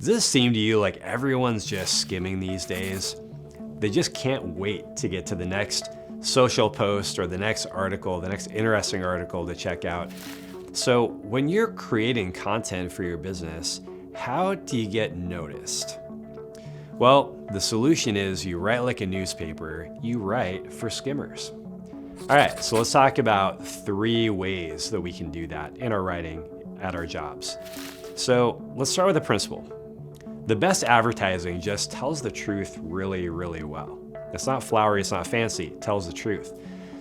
Does this seem to you like everyone's just skimming these days? They just can't wait to get to the next social post or the next article, the next interesting article to check out. So when you're creating content for your business, how do you get noticed? Well, the solution is you write like a newspaper, you write for skimmers. All right, so let's talk about 3 ways that we can do that in our writing at our jobs. So let's start with the principle. The best advertising just tells the truth really, really well. It's not flowery, it's not fancy, it tells the truth.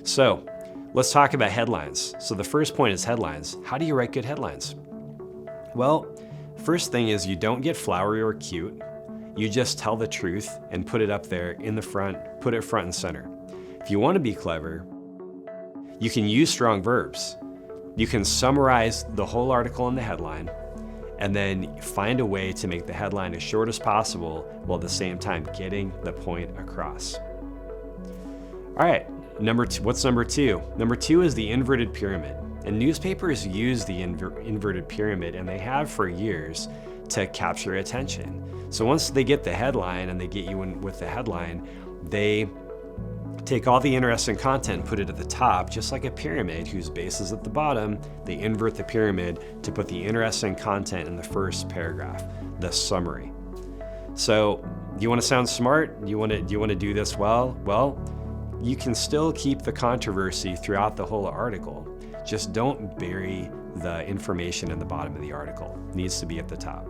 So let's talk about headlines. So the first point is headlines. How do you write good headlines? Well, first thing is you don't get flowery or cute. You just tell the truth and put it up there in the front, put it front and center. If you want to be clever, you can use strong verbs. You can summarize the whole article in the headline and then find a way to make the headline as short as possible while at the same time getting the point across. All right, what's number 2? Number 2 is the inverted pyramid. And newspapers use the inverted pyramid, and they have for years, to capture attention. So once they get the headline and they get you in with the headline, they take all the interesting content and put it at the top, just like a pyramid whose base is at the bottom. They invert the pyramid to put the interesting content in the first paragraph, the summary. So do you want to sound smart? Do you want to do this well? Well, you can still keep the controversy throughout the whole article. Just don't bury the information in the bottom of the article. It needs to be at the top.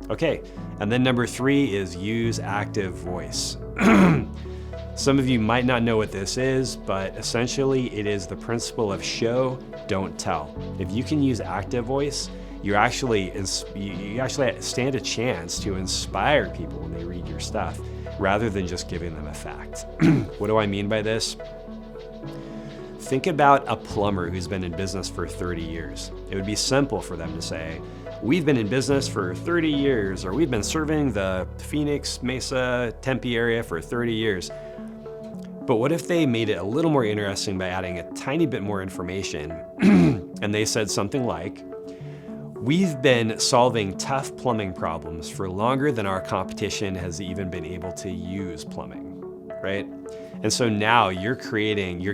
Okay, and then number 3 is use active voice. Some of you might not know what this is, but essentially it is the principle of show, don't tell. If you can use active voice, you actually stand a chance to inspire people when they read your stuff, rather than just giving them a fact. What do I mean by this? Think about a plumber who's been in business for 30 years. It would be simple for them to say, we've been in business for 30 years, or we've been serving the Phoenix, Mesa, Tempe area for 30 years. But what if they made it a little more interesting by adding a tiny bit more information? And they said something like, we've been solving tough plumbing problems for longer than our competition has even been able to use plumbing, right? And so now you're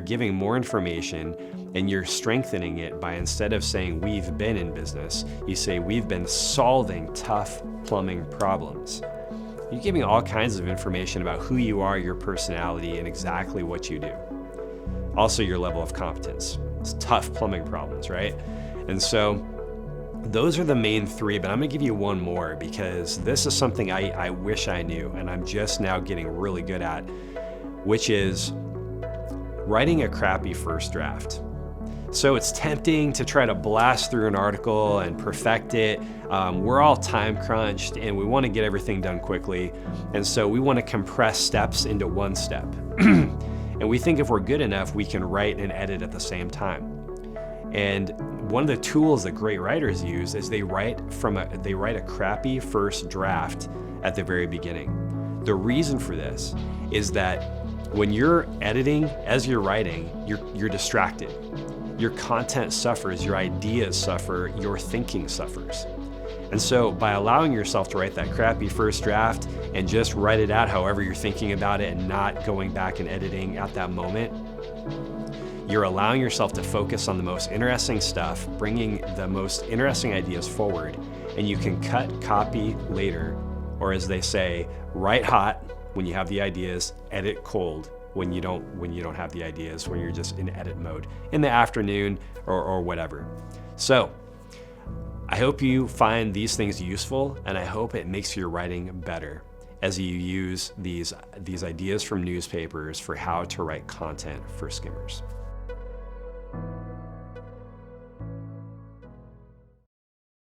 giving more information and you're strengthening it by, instead of saying we've been in business, you say we've been solving tough plumbing problems. You're giving all kinds of information about who you are, your personality, and exactly what you do. Also your level of competence. It's tough plumbing problems, right? And so those are the main 3, but I'm gonna give you one more because this is something I wish I knew and I'm just now getting really good at, which is writing a crappy first draft. So it's tempting to try to blast through an article and perfect it. We're all time crunched and we want to get everything done quickly. And so we want to compress steps into one step. And we think if we're good enough, we can write and edit at the same time. And one of the tools that great writers use is they write a crappy first draft at the very beginning. The reason for this is that when you're editing, as you're writing, you're distracted. Your content suffers, your ideas suffer, your thinking suffers. And so by allowing yourself to write that crappy first draft and just write it out however you're thinking about it and not going back and editing at that moment, you're allowing yourself to focus on the most interesting stuff, bringing the most interesting ideas forward, and you can cut copy later, or as they say, write hot when you have the ideas, edit cold when you don't have the ideas, when you're just in edit mode in the afternoon or whatever. So I hope you find these things useful, and I hope it makes your writing better as you use these ideas from newspapers for how to write content for skimmers.